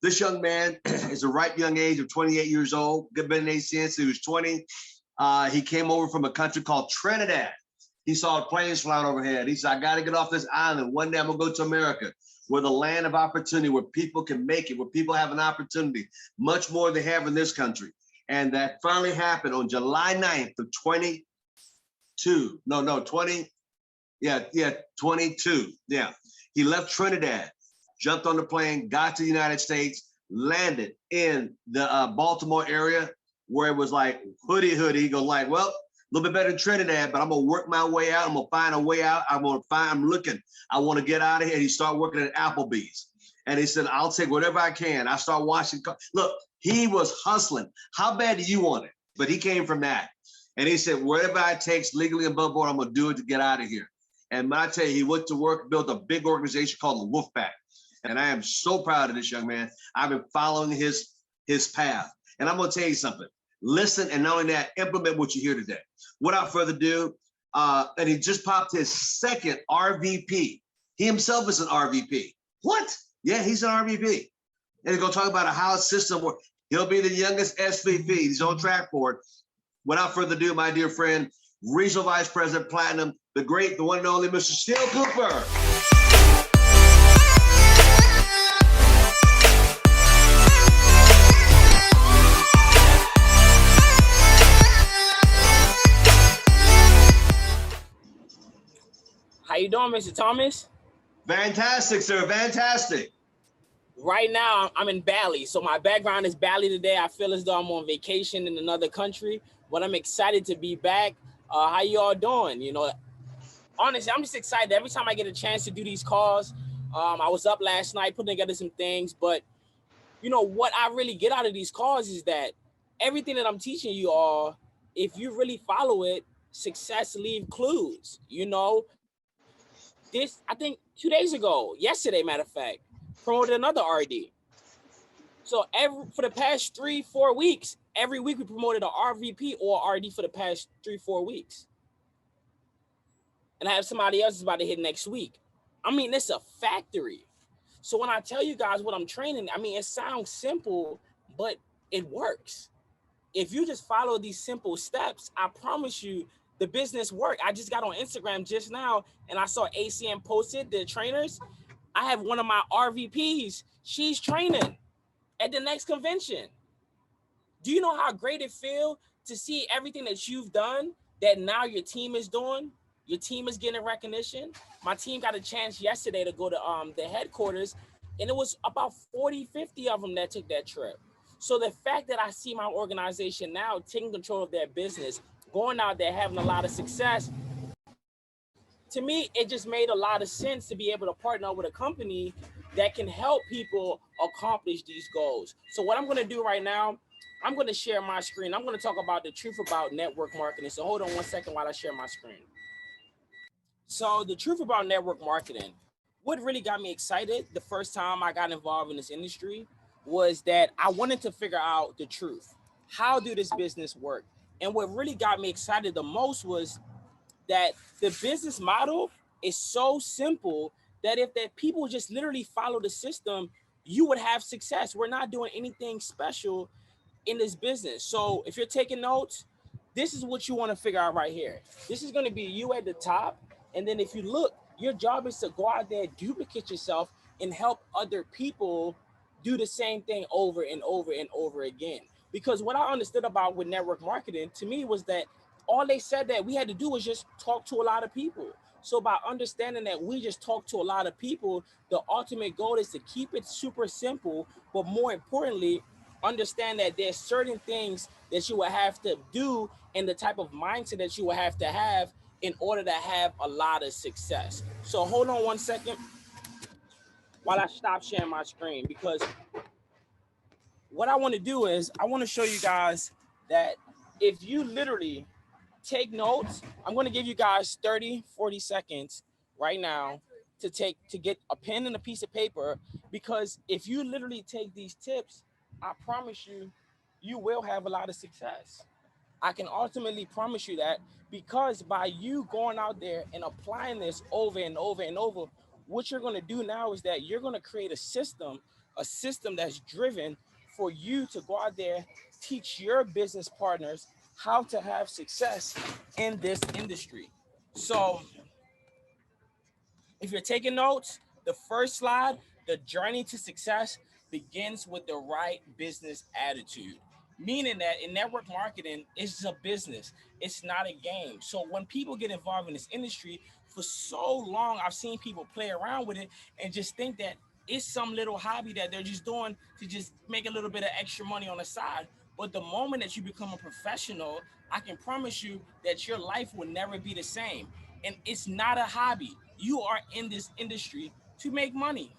This young man is a ripe young age of 28 years old. Good been in since he was 20. He came over from a country called Trinidad. He saw planes flying overhead. He said, I got to get off this island. One day I'm going to go to America, where the land of opportunity, where people can make it, where people have an opportunity, much more than they have in this country. And that finally happened on July 9th of 22. 22. Yeah. He left Trinidad, jumped on the plane, got to the United States, landed in the Baltimore area, where it was like hoodie. He goes like, well, a little bit better than Trinidad, but I'm gonna work my way out. I'm gonna find a way out. I'm looking. I want to get out of here. And he started working at Applebee's. And he said, I'll take whatever I can. I start washing. Look, he was hustling. How bad do you want it? But he came from that. And he said, whatever it takes legally above board, I'm gonna do it to get out of here. And when I tell you, he went to work, built a big organization called the Wolfpack. And I am so proud of this young man. I've been following his path. And I'm gonna tell you something. Listen, and not only that, implement what you hear today. Without further ado, and he just popped his second RVP. He himself is an RVP. What? Yeah, he's an RVP. And he's gonna talk about a house system where he'll be the youngest SVP. He's on track for it. Without further ado, my dear friend, Regional Vice President Platinum, the great, the one and only Mr. Shakeel Cooper. How you doing, Mr. Thomas? Fantastic, sir, fantastic. Right now, I'm in Bali. So my background is Bali today. I feel as though I'm on vacation in another country, but I'm excited to be back. How you all doing? You know, honestly, I'm just excited. Every time I get a chance to do these calls, I was up last night putting together some things, but you know, what I really get out of these calls is that everything that I'm teaching you all, if you really follow it, success leave clues. You know, this, I think 2 days ago, yesterday, matter of fact, promoted another RD. So for the past 3-4 weeks, every week we promoted an RVP or RD for the past 3-4 weeks. And I have somebody else is about to hit next week. I mean, it's a factory. So when I tell you guys what I'm training, I mean, it sounds simple, but it works. If you just follow these simple steps, I promise you the business work. I just got on Instagram just now and I saw ACM posted the trainers. I have one of my RVPs. She's training at the next convention. Do you know how great it feels to see everything that you've done that now your team is doing? Your team is getting recognition. My team got a chance yesterday to go to the headquarters, and it was about 40, 50 of them that took that trip. So the fact that I see my organization now taking control of their business, going out there, having a lot of success, to me, it just made a lot of sense to be able to partner with a company that can help people accomplish these goals. So what I'm going to do right now, I'm going to share my screen. I'm going to talk about the truth about network marketing. So hold on one second while I share my screen. So the truth about network marketing, what really got me excited the first time I got involved in this industry was that I wanted to figure out the truth. How do this business work? And what really got me excited the most was that the business model is so simple that if that people just literally follow the system, you would have success. We're not doing anything special in this business. So if you're taking notes, this is what you want to figure out right here. This is going to be you at the top. And then if you look, your job is to go out there, duplicate yourself, and help other people do the same thing over and over and over again. Because what I understood about with network marketing to me was that all they said that we had to do was just talk to a lot of people. So by understanding that we just talk to a lot of people, the ultimate goal is to keep it super simple, but more importantly, understand that there's certain things that you will have to do and the type of mindset that you will have to have in order to have a lot of success. So hold on one second while I stop sharing my screen, because what I want to do is I want to show you guys that if you literally take notes, I'm going to give you guys 30-40 seconds right now to get a pen and a piece of paper, because if you literally take these tips, I promise you, you will have a lot of success. I can ultimately promise you that, because by you going out there and applying this over and over and over, what you're going to do now is that you're going to create a system a system that's driven for you to go out there, teach your business partners how to have success in this industry. So if you're taking notes, the first slide, the journey to success begins with the right business attitude. Meaning that in network marketing, it's a business, it's not a game. So when people get involved in this industry, for so long, I've seen people play around with it and just think that it's some little hobby that they're just doing to just make a little bit of extra money on the side. But the moment that you become a professional, I can promise you that your life will never be the same. And it's not a hobby. You are in this industry to make money.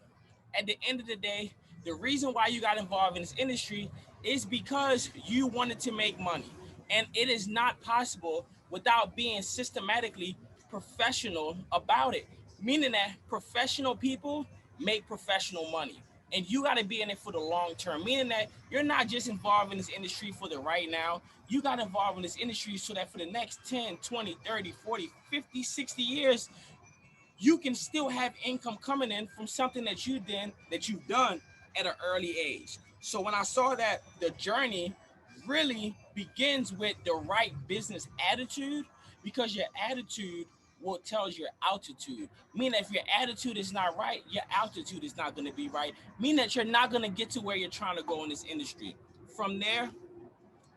At the end of the day, the reason why you got involved in this industry is because you wanted to make money. And it is not possible without being systematically professional about it. Meaning that professional people make professional money. And you got to be in it for the long term, meaning that you're not just involved in this industry for the right now. You got involved in this industry so that for the next 10, 20, 30, 40, 50, 60 years, you can still have income coming in from something that you've done at an early age. So when I saw that the journey really begins with the right business attitude, because your attitude will tells your altitude. Meaning if your attitude is not right, your altitude is not going to be right. Meaning that you're not going to get to where you're trying to go in this industry. From there,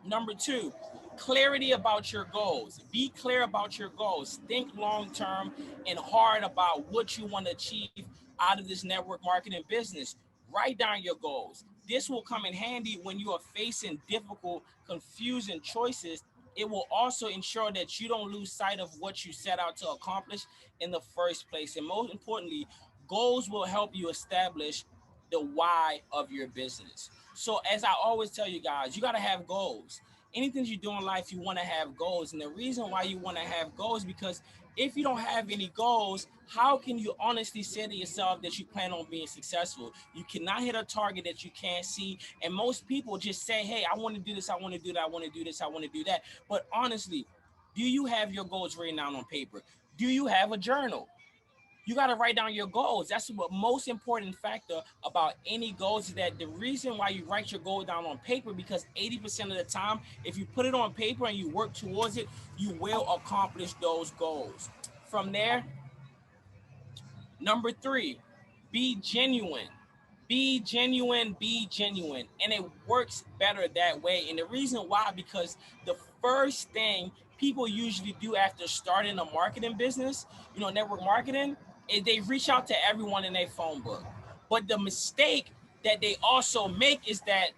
number two, clarity about your goals. Be clear about your goals. Think long term and hard about what you want to achieve out of this network marketing business. Write down your goals. This will come in handy when you are facing difficult, confusing choices. It will also ensure that you don't lose sight of what you set out to accomplish in the first place. And most importantly, goals will help you establish the why of your business. So as I always tell you guys, you got to have goals. Anything you do in life, you want to have goals. And the reason why you want to have goals, because if you don't have any goals, how can you honestly say to yourself that you plan on being successful? You cannot hit a target that you can't see. And most people just say, hey, I want to do this, I want to do that, I want to do this, I want to do that. But honestly, do you have your goals written down on paper? Do you have a journal? You got to write down your goals. That's what most important factor about any goals is, that the reason why you write your goal down on paper, because 80% of the time, if you put it on paper and you work towards it, you will accomplish those goals. From there, number three, be genuine. Be genuine, be genuine. And it works better that way. And the reason why, because the first thing people usually do after starting a marketing business, network marketing, is they reach out to everyone in their phone book. But the mistake that they also make is that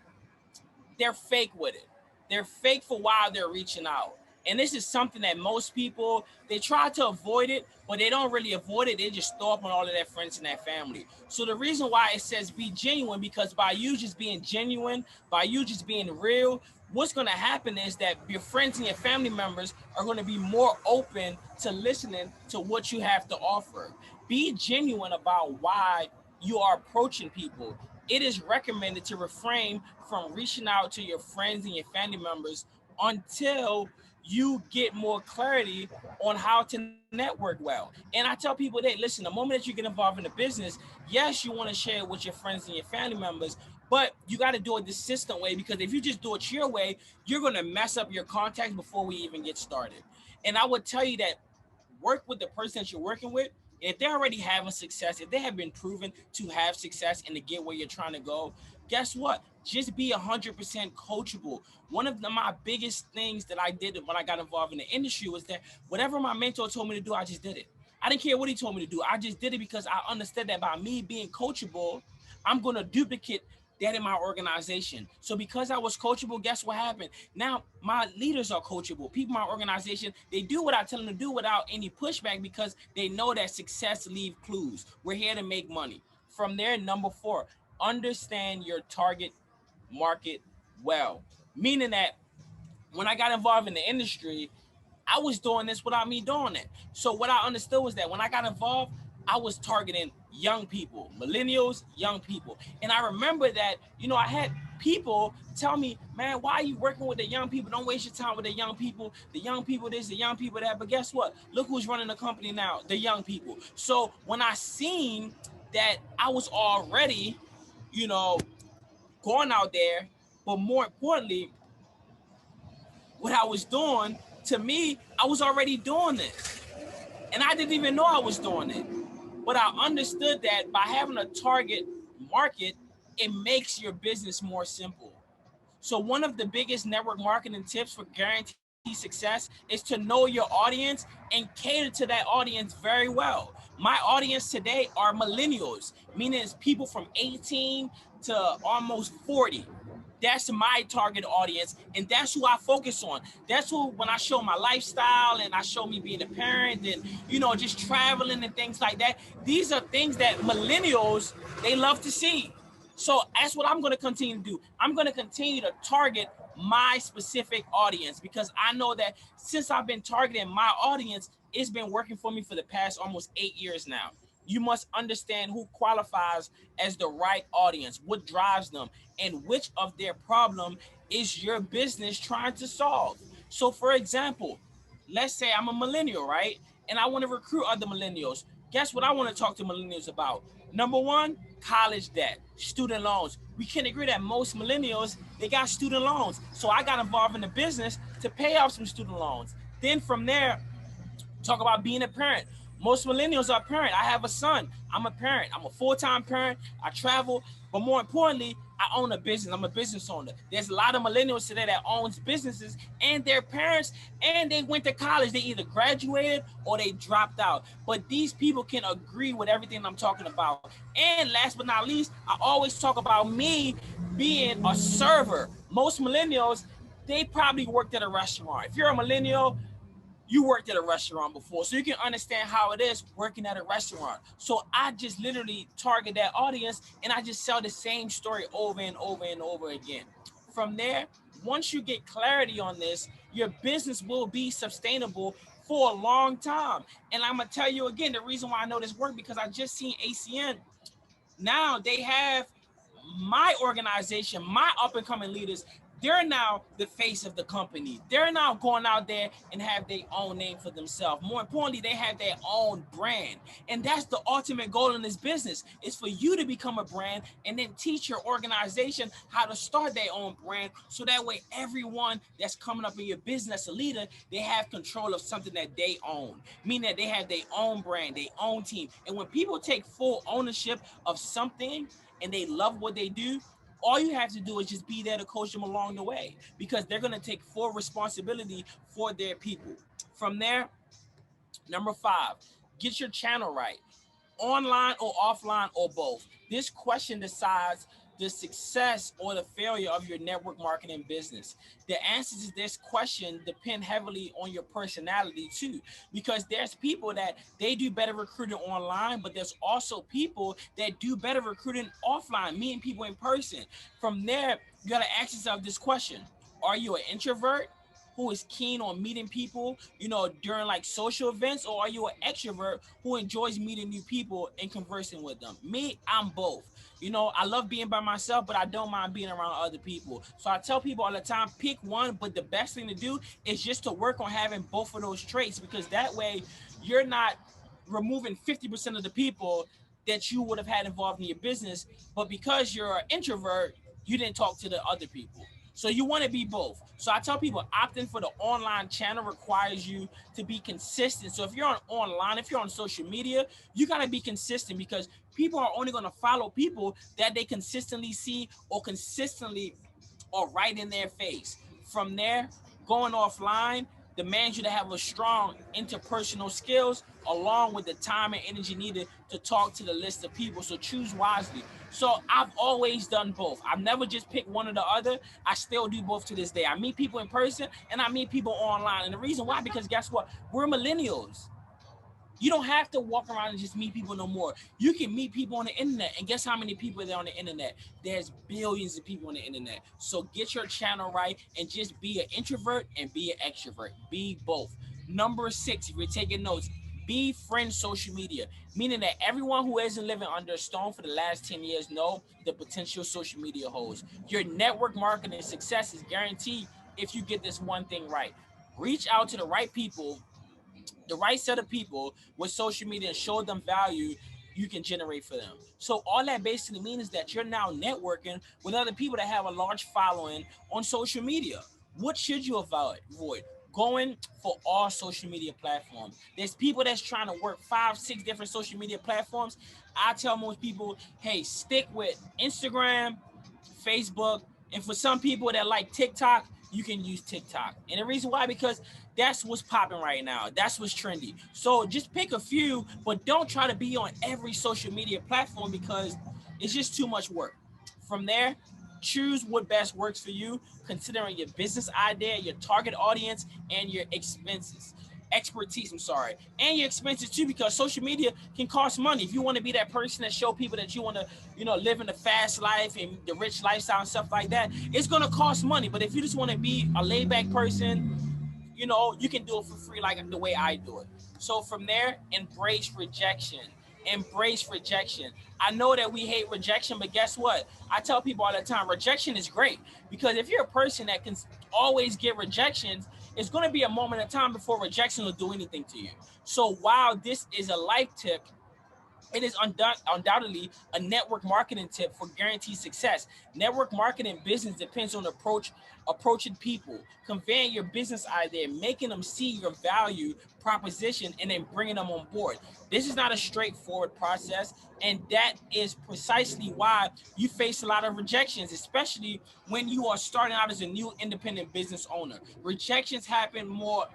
they're fake with it. They're fake for while they're reaching out. And this is something that most people, they try to avoid it, but they don't really avoid it. They just throw up on all of their friends and their family. So the reason why it says be genuine, because by you just being genuine, by you just being real, what's going to happen is that your friends and your family members are going to be more open to listening to what you have to offer. Be genuine about why you are approaching people. It is recommended to refrain from reaching out to your friends and your family members until you get more clarity on how to network well. And I tell people that, listen, the moment that you get involved in the business, yes, you want to share it with your friends and your family members, but you got to do it the system way, because if you just do it your way, you're going to mess up your contacts before we even get started. And I would tell you that work with the person that you're working with. If they're already having success, if they have been proven to have success and to get where you're trying to go, guess what? Just be 100% coachable. One of my biggest things that I did when I got involved in the industry was that whatever my mentor told me to do, I just did it. I didn't care what he told me to do. I just did it because I understood that by me being coachable, I'm going to duplicate that in my organization. So because I was coachable, guess what happened? Now my leaders are coachable. People in my organization, they do what I tell them to do without any pushback, because they know that success leaves clues. We're here to make money. From there, number four, understand your target market well. Meaning that when I got involved in the industry, I was doing this without me doing it. So what I understood was that when I got involved, I was targeting young people, millennials, young people. And I remember that, I had people tell me, man, why are you working with the young people? Don't waste your time with the young people this, the young people that. But guess what? Look who's running the company now, the young people. So when I seen that I was already you know, going out there. But more importantly, what I was doing, to me, I was already doing this. And I didn't even know I was doing it. But I understood that by having a target market, it makes your business more simple. So one of the biggest network marketing tips for guaranteed success is to know your audience and cater to that audience very well. My audience today are millennials, meaning it's people from 18 to almost 40. That's my target audience, and that's who I focus on. That's who, when I show my lifestyle and I show me being a parent and just traveling and things like that, these are things that millennials, they love to see. So that's what I'm going to continue to do. I'm going to continue to target my specific audience, because I know that since I've been targeting my audience, it's been working for me for the past almost 8 years now. You must understand who qualifies as the right audience, what drives them, and which of their problem is your business trying to solve. So, for example, let's say I'm a millennial, right? And I want to recruit other millennials. Guess what I want to talk to millennials about? Number one, college debt, student loans. We can agree that most millennials, they got student loans. So I got involved in the business to pay off some student loans. Then from there, talk about being a parent. Most millennials are a parent. I have a son. I'm a parent. I'm a full-time parent. I travel. But more importantly, I own a business. I'm a business owner. There's a lot of millennials today that owns businesses and their parents, and they went to college. They either graduated or they dropped out. But these people can agree with everything I'm talking about. And last but not least, I always talk about me being a server. Most millennials, they probably worked at a restaurant. If you're a millennial, you worked at a restaurant before, so you can understand how it is working at a restaurant. So I just literally target that audience, and I just sell the same story over and over and over again. From there, once you get clarity on this, your business will be sustainable for a long time. And I'm gonna tell you again, the reason why I know this work, because I just seen ACN. Now they have my organization, my up and coming leaders, they're now the face of the company. They're now going out there and have their own name for themselves. More importantly, they have their own brand. And that's the ultimate goal in this business, is for you to become a brand and then teach your organization how to start their own brand. So that way, everyone that's coming up in your business as a leader, they have control of something that they own, meaning that they have their own brand, their own team. And when people take full ownership of something and they love what they do, all you have to do is just be there to coach them along the way, because they're going to take full responsibility for their people. From there, number 5, get your channel right. Online or offline or both. This question decides the success or the failure of your network marketing business. The answers to this question depend heavily on your personality too, because there's people that they do better recruiting online, but there's also people that do better recruiting offline, meeting people in person. From there, you got to ask yourself this question: are you an introvert who is keen on meeting people, during like social events, or are you an extrovert who enjoys meeting new people and conversing with them? Me, I'm both. I love being by myself, but I don't mind being around other people. So I tell people all the time, pick one, but the best thing to do is just to work on having both of those traits, because that way you're not removing 50% of the people that you would have had involved in your business, but because you're an introvert, you didn't talk to the other people. So you want to be both. So I tell people, opting for the online channel requires you to be consistent. So if you're on online, if you're on social media, you got to be consistent, because people are only going to follow people that they consistently see or consistently are right in their face. From there, going offline demands you to have a strong interpersonal skills along with the time and energy needed to talk to the list of people. So choose wisely. So I've always done both. I've never just picked one or the other. I still do both to this day. I meet people in person and I meet people online. And the reason why, because guess what? We're millennials. You don't have to walk around and just meet people no more. You can meet people on the internet. And guess how many people are there on the internet? There's billions of people on the internet. So get your channel right and just be an introvert and be an extrovert. Be both. Number 6, if you're taking notes, befriend social media, meaning that everyone who isn't living under a stone for the last 10 years know the potential social media holds. Your network marketing success is guaranteed if you get this one thing right. Reach out to the right people, the right set of people with social media, and show them value. you can generate for them. So all that basically means is that you're now networking with other people that have a large following on social media. What should you avoid? Going for all social media platforms. There's people that's trying to work 5, 6 different social media platforms. I tell most people, hey, stick with Instagram, Facebook, and for some people that like TikTok, you can use TikTok. And the reason why, because that's what's popping right now. That's what's trendy. So just pick a few, but don't try to be on every social media platform because it's just too much work. From there, choose what best works for you, considering your business idea, your target audience, and your expertise, and your expenses too, because social media can cost money. If you want to be that person that show people that you want to, live in the fast life and the rich lifestyle and stuff like that, it's going to cost money. But if you just want to be a laid back person, you can do it for free like the way I do it. So from there, embrace rejection. Embrace rejection. I know that we hate rejection, but guess what? I tell people all the time, rejection is great, because if you're a person that can always get rejections, it's going to be a moment of time before rejection will do anything to you. So while this is a life tip, it is undoubtedly a network marketing tip for guaranteed success. Network marketing business depends on approaching people, conveying your business idea, making them see your value proposition, and then bringing them on board. This is not a straightforward process, and that is precisely why you face a lot of rejections, especially when you are starting out as a new independent business owner. Rejections happen more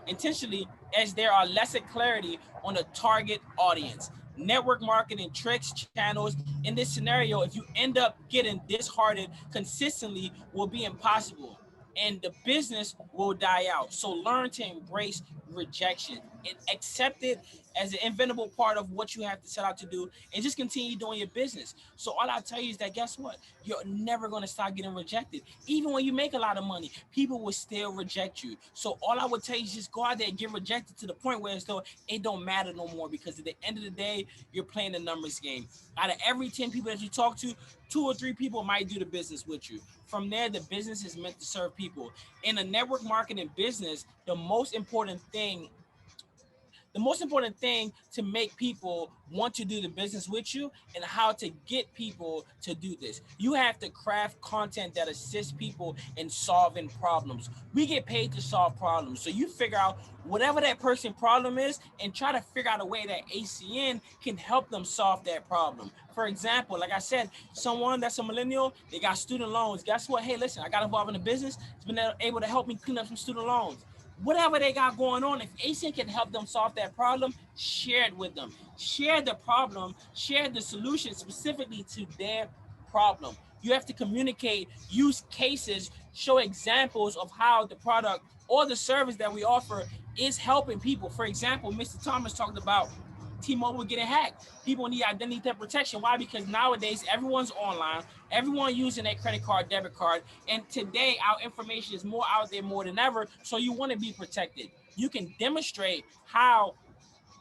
intentionally as there are lesser clarity on the target audience. Network marketing tricks, channels. In this scenario, if you end up getting disheartened consistently, will be impossible and the business will die out. So learn to embrace rejection and accept it as an inevitable part of what you have to set out to do, and just continue doing your business. So all I'll tell you is that, guess what? You're never going to stop getting rejected. Even when you make a lot of money, people will still reject you. So all I would tell you is just go out there and get rejected to the point where it's though it don't matter no more, because at the end of the day, you're playing the numbers game. Out of every 10 people that you talk to, 2 or 3 people might do the business with you. From there, the business is meant to serve people. In a network marketing business, the most important thing to make people want to do the business with you, and how to get people to do this. You have to craft content that assists people in solving problems. We get paid to solve problems. So you figure out whatever that person's problem is and try to figure out a way that ACN can help them solve that problem. For example, like I said, someone that's a millennial, they got student loans. Guess what? Hey, listen, I got involved in the business. It's been able to help me clean up some student loans. Whatever they got going on, if ASIN can help them solve that problem, share it with them. Share the problem, share the solution specifically to their problem. You have to communicate, use cases, show examples of how the product or the service that we offer is helping people. For example, Mr. Thomas talked about T-Mobile getting hacked. People need identity theft protection. Why? Because nowadays everyone's online, everyone using their credit card, debit card, and today our information is more out there more than ever. So you want to be protected. You can demonstrate how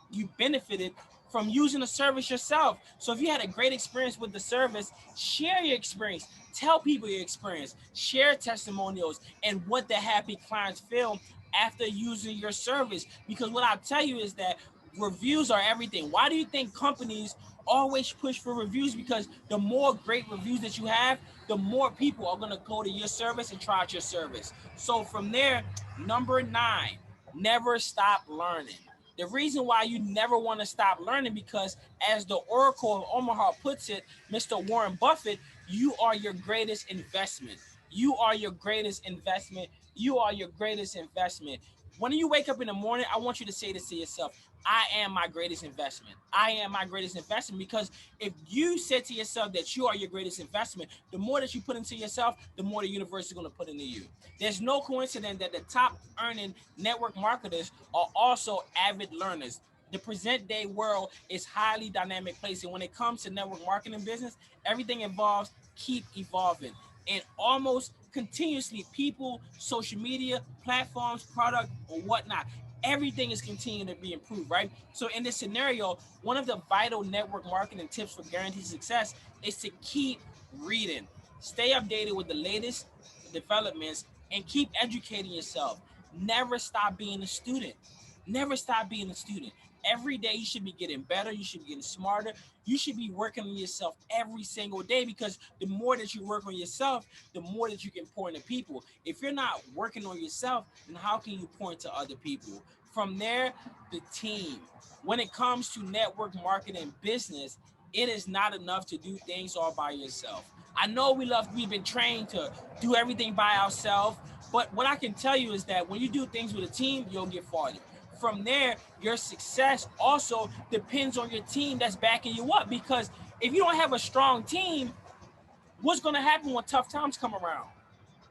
you benefited from using the service yourself. So if you had a great experience with the service, share your experience. Tell people your experience. Share testimonials and what the happy clients feel after using your service. Because what I'll tell you is that reviews are everything. Why do you think companies always push for reviews? Because the more great reviews that you have, the more people are going to go to your service and try out your service. So from there, number 9, never stop learning. The reason why you never want to stop learning, because as the Oracle of Omaha puts it, Mr. Warren Buffett, you are your greatest investment. You are your greatest investment. You are your greatest investment. When you wake up in the morning, I want you to say this to yourself: I am my greatest investment. I am my greatest investment. Because if you said to yourself that you are your greatest investment, the more that you put into yourself, the more the universe is going to put into you. There's no coincidence that the top earning network marketers are also avid learners. The present day world is highly dynamic place, and when it comes to network marketing business, everything involves keep evolving. And almost continuously, people, social media, platforms, product, or whatnot, everything is continuing to be improved, right? So in this scenario, one of the vital network marketing tips for guaranteed success is to keep reading. Stay updated with the latest developments and keep educating yourself. Never stop being a student. Never stop being a student. Every day you should be getting better. You should be getting smarter. You should be working on yourself every single day, because the more that you work on yourself, the more that you can pour into people. If you're not working on yourself, then how can you pour into other people? From there, the team. When it comes to network marketing business, it is not enough to do things all by yourself. I know we've been trained to do everything by ourselves, but what I can tell you is that when you do things with a team, you'll get farther. From there, your success also depends on your team that's backing you up. Because if you don't have a strong team, what's going to happen when tough times come around?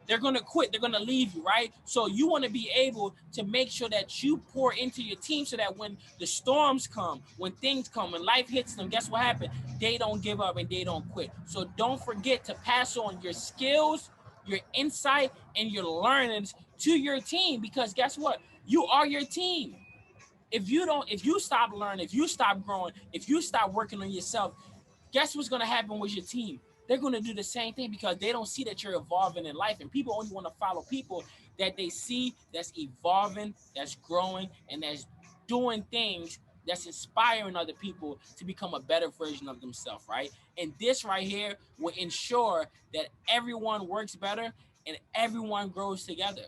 They're going to quit. They're going to leave you, right? So you want to be able to make sure that you pour into your team so that when the storms come, when things come, when life hits them, guess what happened? They don't give up and they don't quit. So don't forget to pass on your skills, your insight, and your learnings to your team, because guess what? You are your team. If you stop learning, if you stop growing, if you stop working on yourself, guess what's going to happen with your team? They're going to do the same thing, because they don't see that you're evolving in life. And people only want to follow people that they see that's evolving, that's growing, and that's doing things that's inspiring other people to become a better version of themselves, right? And this right here will ensure that everyone works better and everyone grows together.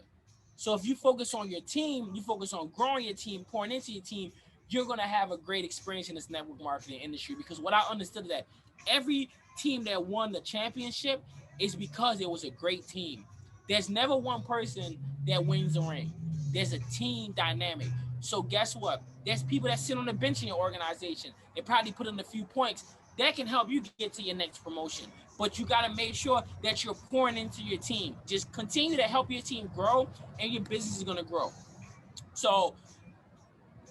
So if you focus on your team, you focus on growing your team, pouring into your team, you're going to have a great experience in this network marketing industry. Because what I understood is that every team that won the championship is because it was a great team. There's never one person that wins the ring. There's a team dynamic. So guess what? There's people that sit on the bench in your organization. They probably put in a few points that can help you get to your next promotion. But you got to make sure that you're pouring into your team. Just continue to help your team grow, and your business is going to grow. So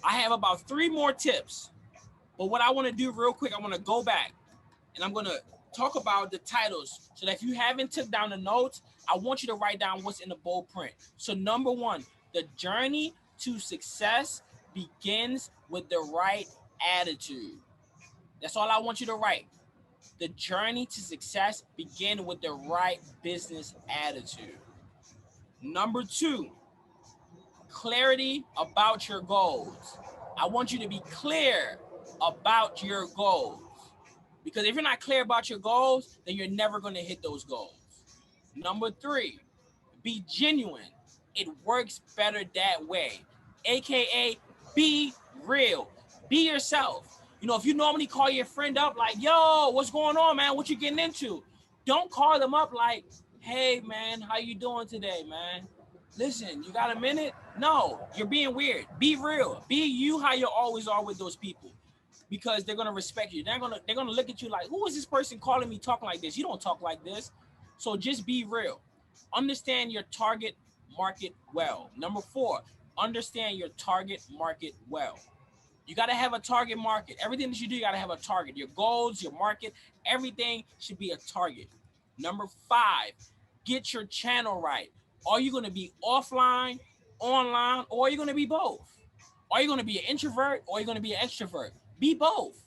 I have about 3 more tips. But what I want to do real quick, I want to go back and I'm going to talk about the titles, so that if you haven't took down the notes, I want you to write down what's in the bold print. So number 1, the journey to success begins with the right attitude. That's all I want you to write. The journey to success begins with the right business attitude. Number 2, clarity about your goals. I want you to be clear about your goals. Because if you're not clear about your goals, then you're never going to hit those goals. Number 3, be genuine. It works better that way. AKA, be real. Be yourself. If you normally call your friend up like, yo, what's going on, man? What you getting into? Don't call them up like, hey, man, how you doing today, man? Listen, you got a minute? No, you're being weird. Be real. Be you how you always are with those people, because they're gonna respect you. They're gonna look at you like, who is this person calling me talking like this? You don't talk like this. So just be real. Understand your target market well. Number 4, understand your target market well. You got to have a target market. Everything that you do, you got to have a target. Your goals, your market, everything should be a target. Number 5, get your channel right. Are you going to be offline, online, or are you going to be both? Are you going to be an introvert, or are you going to be an extrovert? Be both.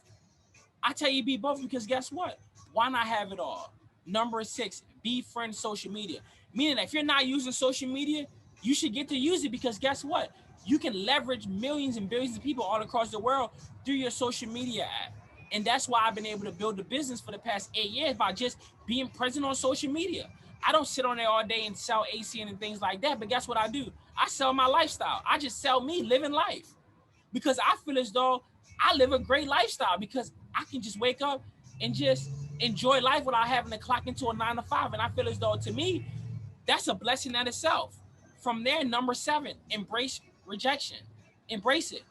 I tell you, be both, because guess what? Why not have it all? Number 6, befriend social media. Meaning that if you're not using social media, you should get to use it, because guess what? You can leverage millions and billions of people all across the world through your social media app. And that's why I've been able to build a business for the past 8 years, by just being present on social media. I don't sit on there all day and sell AC and things like that, but guess what I do? I sell my lifestyle. I just sell me living life, because I feel as though I live a great lifestyle, because I can just wake up and just enjoy life without having to clock into a 9 to 5. And I feel as though, to me, that's a blessing in itself. From there, number 7, embrace rejection. Embrace it.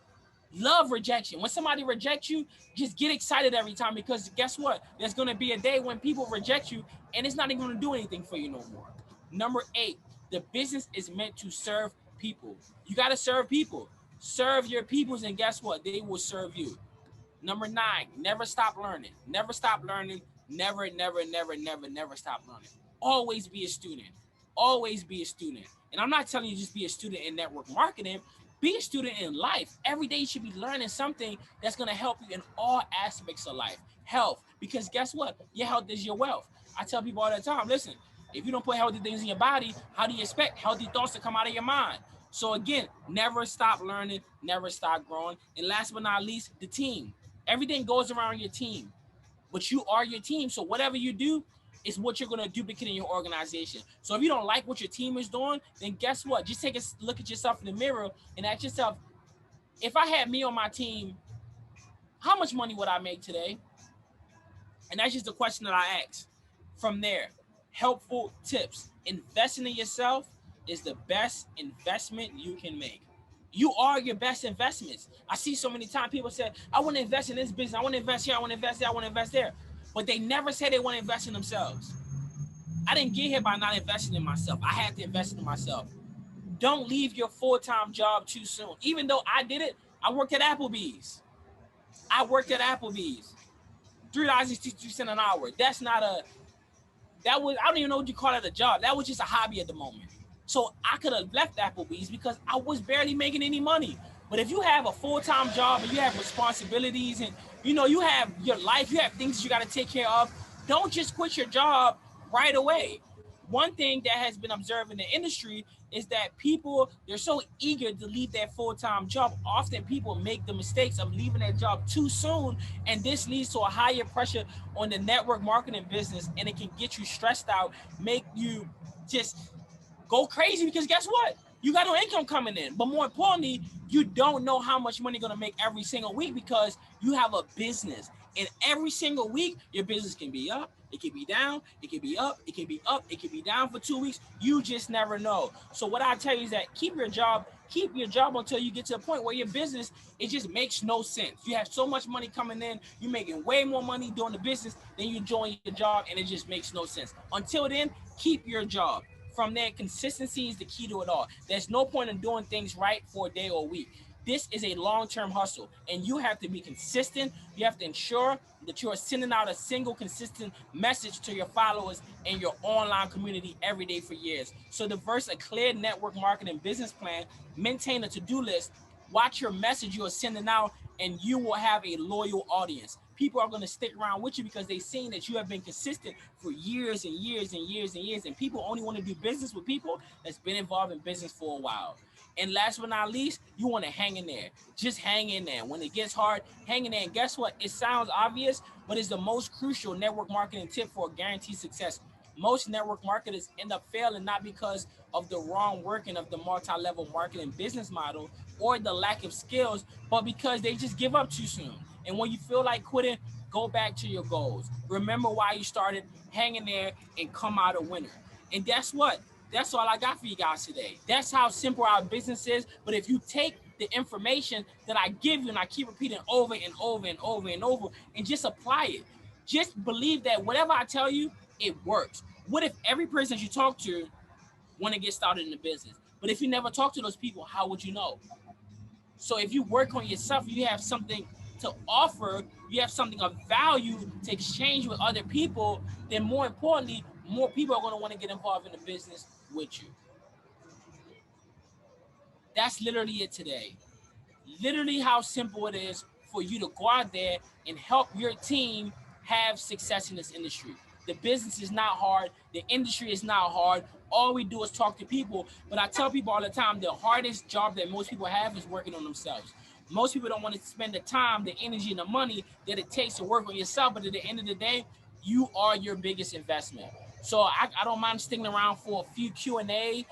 Love rejection. When somebody rejects you, just get excited every time, because guess what? There's going to be a day when people reject you and it's not even going to do anything for you no more. Number 8, the business is meant to serve people. You got to serve people. Serve your peoples, and guess what? They will serve you. Number 9, never stop learning. Never stop learning. Never, never, never, never, never stop learning. Always be a student. Always be a student. And I'm not telling you just be a student in network marketing. Be a student in life. Every day you should be learning something that's going to help you in all aspects of life. Health, because guess what? Your health is your wealth. I tell people all the time, listen, if you don't put healthy things in your body, how do you expect healthy thoughts to come out of your mind? So again, never stop learning, never stop growing. And last but not least, the team. Everything goes around your team, but you are your team. So whatever you do is what you're going to duplicate in your organization. So if you don't like what your team is doing, then guess what? Just take a look at yourself in the mirror and ask yourself, if I had me on my team, how much money would I make today? And that's just the question that I ask. From there, helpful tips. Investing in yourself is the best investment you can make. You are your best investments. I see so many times people say, I want to invest in this business. I want to invest here. I want to invest there. I want to invest there. But they never say they want to invest in themselves. I didn't get here by not investing in myself. I had to invest in myself. Don't leave your full-time job too soon. Even though I did it, I worked at Applebee's. $3.62 an hour. That's not a, that was, I don't even know what you call it a job. That was just a hobby at the moment. So I could have left Applebee's because I was barely making any money. But if you have a full-time job and you have responsibilities and you have your life, you have things you got to take care of, don't just quit your job right away. One thing that has been observed in the industry is that people, they're so eager to leave their full-time job. Often people make the mistakes of leaving their job too soon, and this leads to a higher pressure on the network marketing business, and it can get you stressed out, make you just go crazy, because guess what? You got no income coming in. But more importantly, you don't know how much money you're going to make every single week because you have a business. And every single week, your business can be up, it can be down, it can be up, it can be up, it can be down for 2 weeks. You just never know. So what I tell you is that keep your job until you get to a point where your business, it just makes no sense. You have so much money coming in, you're making way more money doing the business than you doing your job, and it just makes no sense. Until then, keep your job. From there, consistency is the key to it all. There's no point in doing things right for a day or a week. This is a long-term hustle, and you have to be consistent. You have to ensure that you are sending out a single consistent message to your followers and your online community every day for years. So develop a clear network marketing business plan, maintain a to-do list, watch your message you are sending out, and you will have a loyal audience. People are going to stick around with you because they've seen that you have been consistent for years and years and years and years. And people only want to do business with people that's been involved in business for a while. And last but not least, you want to hang in there. Just hang in there. When it gets hard, hang in there. And guess what? It sounds obvious, but it's the most crucial network marketing tip for guaranteed success. Most network marketers end up failing not because of the wrong working of the multi-level marketing business model or the lack of skills, but because they just give up too soon. And when you feel like quitting, go back to your goals. Remember why you started, hang in there, and come out a winner. And that's what? That's all I got for you guys today. That's how simple our business is. But if you take the information that I give you and I keep repeating over and over and over and over and just apply it, just believe that whatever I tell you, it works. What if every person you talk to want to get started in the business? But if you never talk to those people, how would you know? So if you work on yourself, you have something to offer, you have something of value to exchange with other people, then more importantly, more people are going to want to get involved in the business with you. That's literally it today. Literally how simple it is for you to go out there and help your team have success in this industry. The business is not hard. The industry is not hard. All we do is talk to people. But I tell people all the time, the hardest job that most people have is working on themselves. Most people don't want to spend the time, the energy, and the money that it takes to work on yourself. But at the end of the day, you are your biggest investment. So I don't mind sticking around for a few Q&A.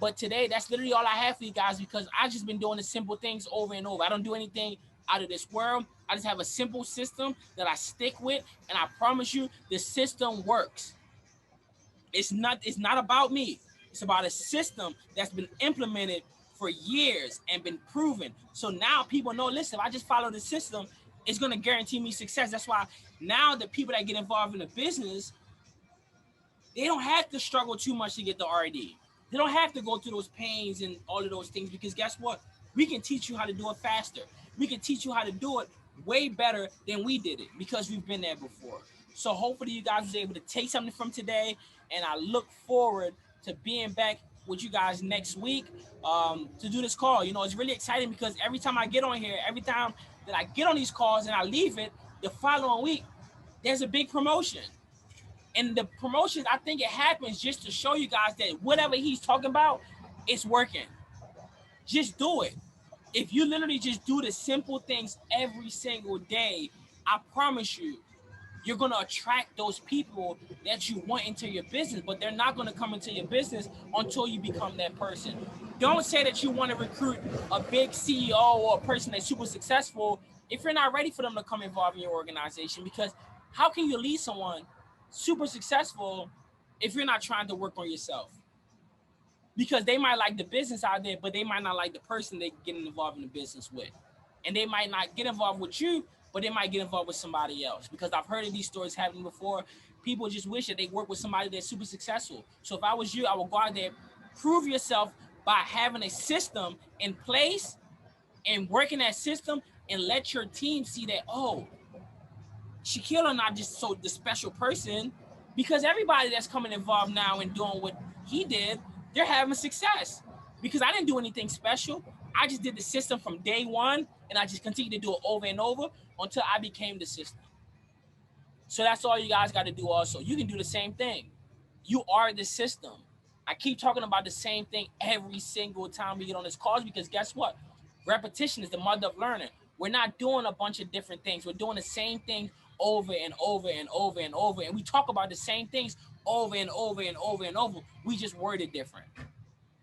But today, that's literally all I have for you guys because I've just been doing the simple things over and over. I don't do anything out of this world. I just have a simple system that I stick with. And I promise you, the system works. It's not about me. It's about a system that's been implemented for years and been proven. So now people know, listen, if I just follow the system, it's going to guarantee me success. That's why now the people that get involved in the business, they don't have to struggle too much to get the RD. They don't have to go through those pains and all of those things because guess what? We can teach you how to do it faster. We can teach you how to do it way better than we did it because we've been there before. So hopefully you guys was able to take something from today, and I look forward to being back with you guys next week to do this call. It's really exciting because every time I get on here, every time that I get on these calls and I leave it, the following week, there's a big promotion. And the promotion, I think it happens just to show you guys that whatever he's talking about, it's working. just do it. If you literally just do the simple things every single day, I promise you, you're going to attract those people that you want into your business, but they're not going to come into your business until you become that person. Don't say that you want to recruit a big CEO or a person that's super successful if you're not ready for them to come involved in your organization, because how can you lead someone super successful if you're not trying to work on yourself? Because they might like the business out there, but they might not like the person they're getting involved in the business with. And they might not get involved with you, but they might get involved with somebody else. Because I've heard of these stories happening before. People just wish that they work with somebody that's super successful. So if I was you, I would go out there, prove yourself by having a system in place and working that system, and let your team see that, oh, Shakeel are not just the special person, because everybody that's coming involved now and doing what he did, they're having success. Because I didn't do anything special. I just did the system from day one, and I just continued to do it over and over until I became the system. So that's all you guys got to do also. You can do the same thing. You are the system. I keep talking about the same thing every single time we get on this call, because guess what? Repetition is the mother of learning. We're not doing a bunch of different things. We're doing the same thing over and over and over and over. And we talk about the same things over and over and over and over. We just word it different.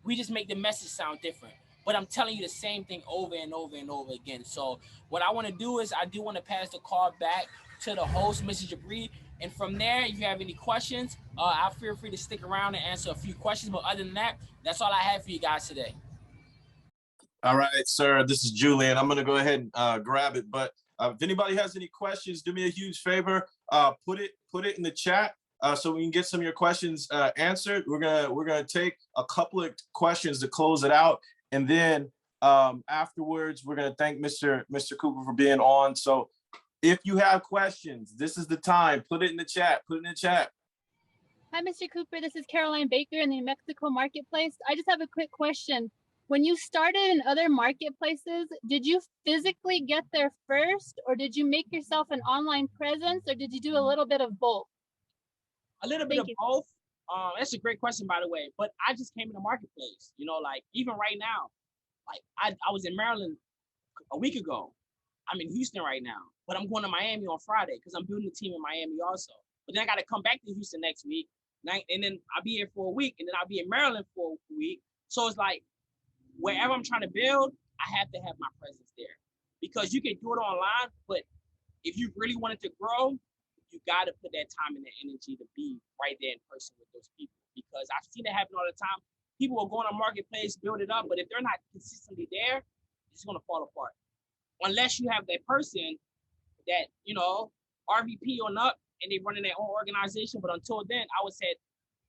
We just make the message sound different. But I'm telling you the same thing over and over and over again. So what I want to do is I do want to pass the call back to the host, Mrs. Jabri. And from there, if you have any questions, I'll feel free to stick around and answer a few questions. But other than that, that's all I have for you guys today. All right, sir. This is Julian. I'm going to go ahead and grab it. But if anybody has any questions, do me a huge favor. Put it in the chat so we can get some of your questions answered. We're gonna take a couple of questions to close it out, and then afterwards we're gonna thank Mr. Cooper for being on. So if you have questions, this is the time. Put it in the chat. Put it in the chat. Hi, Mr. Cooper. This is Caroline Baker in the New Mexico marketplace. I just have a quick question. When you started in other marketplaces, did you physically get there first, or did you make yourself an online presence, or did you do a little bit of both? A little bit of both. That's a great question, by the way. But I just came in the marketplace. You know, like even right now, like I was in Maryland a week ago. I'm in Houston right now, but I'm going to Miami on Friday because I'm building a team in Miami also. But then I got to come back to Houston next week, and then I'll be here for a week, and then I'll be in Maryland for a week. So it's like, wherever I'm trying to build, I have to have my presence there, because you can do it online, but if you really wanted to grow, you got to put that time and the energy to be right there in person with those people, because I've seen it happen all the time. People will go on a marketplace, build it up, but if they're not consistently there, it's going to fall apart. Unless you have that person that, you know, RVP on up and they running their own organization. But until then, I would say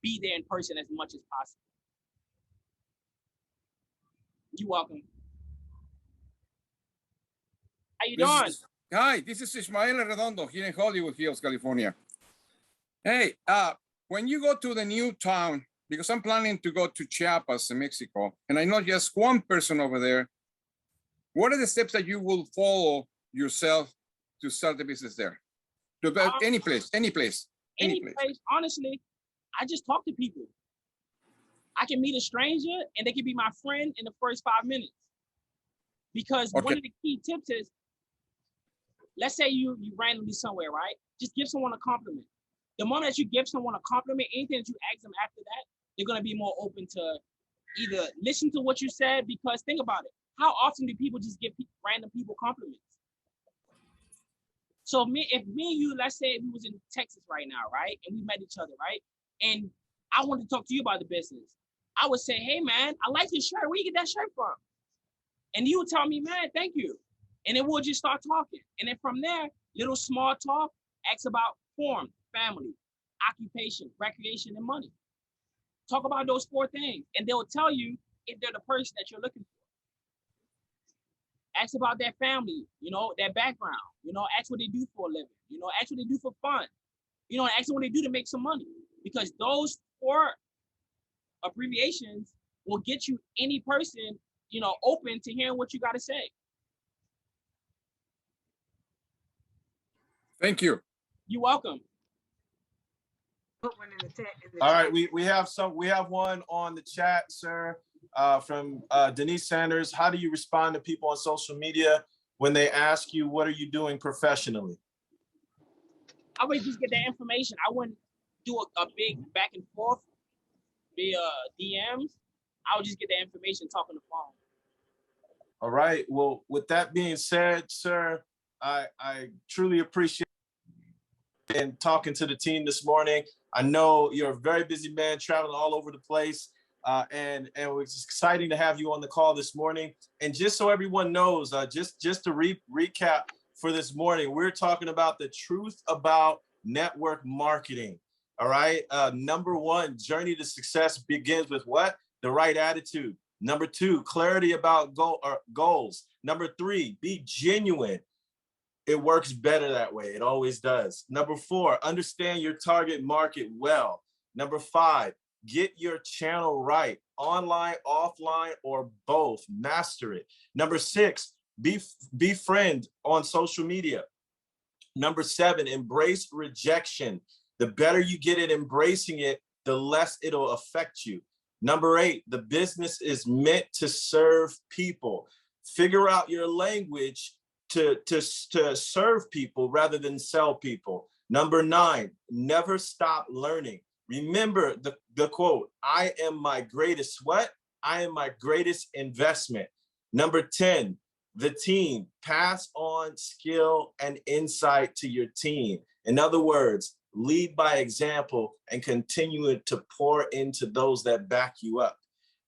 be there in person as much as possible. You're welcome. How you doing? Hi, this is Ismael Redondo here in Hollywood Hills, California. Hey, when you go to the new town, because I'm planning to go to Chiapas in Mexico, and I know just one person over there, what are the steps that you will follow yourself to start the business there? To any place. Honestly, I just talk to people. I can meet a stranger and they can be my friend in the first 5 minutes. Because one of the key tips is, let's say you randomly somewhere, right? Just give someone a compliment. The moment that you give someone a compliment, anything that you ask them after that, they're going to be more open to either listen to what you said, because think about it. How often do people just give random people compliments? So if me and you, let's say we was in Texas right now, right? And we met each other, right? And I wanted to talk to you about the business. I would say, hey man, I like this shirt. Where you get that shirt from? And you would tell me, man, thank you. And then we'll just start talking. And then from there, little small talk, ask about form, family, occupation, recreation, and money. Talk about those 4 things. And they'll tell you if they're the person that you're looking for. Ask about their family, you know, their background, you know, ask what they do for a living, you know, ask what they do for fun, you know, ask them what they do to make some money, because those 4 abbreviations will get you any person, you know, open to hearing what you got to say. Thank you. You're welcome. All right, we have one on the chat, sir. from Denise Sanders. How do you respond to people on social media when they ask you, what are you doing professionally? I would just get that information. I wouldn't do a big back and forth via DMs. I would just get that information, talk on the phone. All right. Well, with that being said, sir, I truly appreciate and talking to the team this morning. I know you're a very busy man, traveling all over the place, and it was exciting to have you on the call this morning. And just so everyone knows, just to recap for this morning, we're talking about the truth about network marketing. All right. Number one, journey to success begins with what? The right attitude. Number two, clarity about goals. Number three, be genuine. It works better that way. It always does. Number four, understand your target market well. Number five, get your channel right, online, offline, or both. Master it. Number six, befriend on social media. Number seven, embrace rejection. The better you get at embracing it, the less it'll affect you. Number eight, the business is meant to serve people. Figure out your language to serve people rather than sell people. Number nine, never stop learning. Remember the quote, I am my greatest what? I am my greatest investment. Number 10, the team, pass on skill and insight to your team. In other words, lead by example and continue to pour into those that back you up.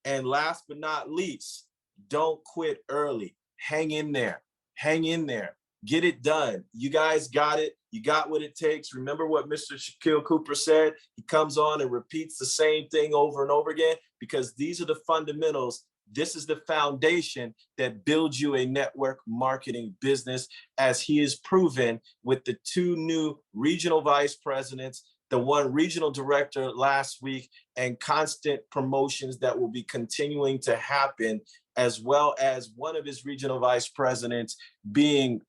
And last but not least, don't quit early. Hang in there. Hang in there. Get it done. You guys got it. You got what it takes. Remember what Mr. Shakeel Cooper said? He comes on and repeats the same thing over and over again because these are the fundamentals. This is the foundation that builds you a network marketing business, as he is proven with the two new regional vice presidents, the one regional director last week, and constant promotions that will be continuing to happen, as well as one of his regional vice presidents being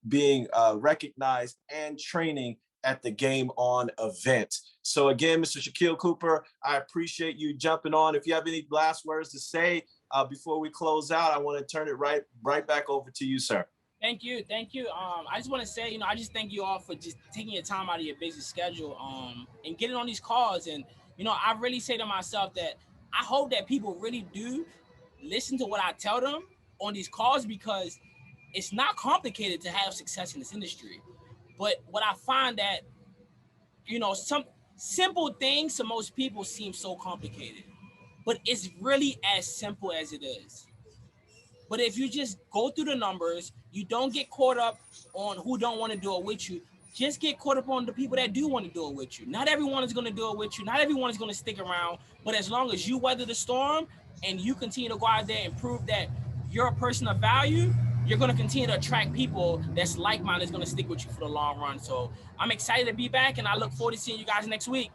recognized and training at the Game On event. So again, Mr. Shakeel Cooper, I appreciate you jumping on. If you have any last words to say before we close out, I want to turn it right back over to you, sir. Thank you. I just want to say, I just thank you all for just taking your time out of your busy schedule and getting on these calls. And, I really say to myself that I hope that people really do listen to what I tell them on these calls, because it's not complicated to have success in this industry. But what I find that, some simple things to most people seem so complicated, but it's really as simple as it is. But if you just go through the numbers, you don't get caught up on who don't want to do it with you. Just get caught up on the people that do want to do it with you. Not everyone is going to do it with you. Not everyone is going to stick around. But as long as you weather the storm and you continue to go out there and prove that you're a person of value, you're going to continue to attract people that's like-minded, is going to stick with you for the long run. So I'm excited to be back, and I look forward to seeing you guys next week.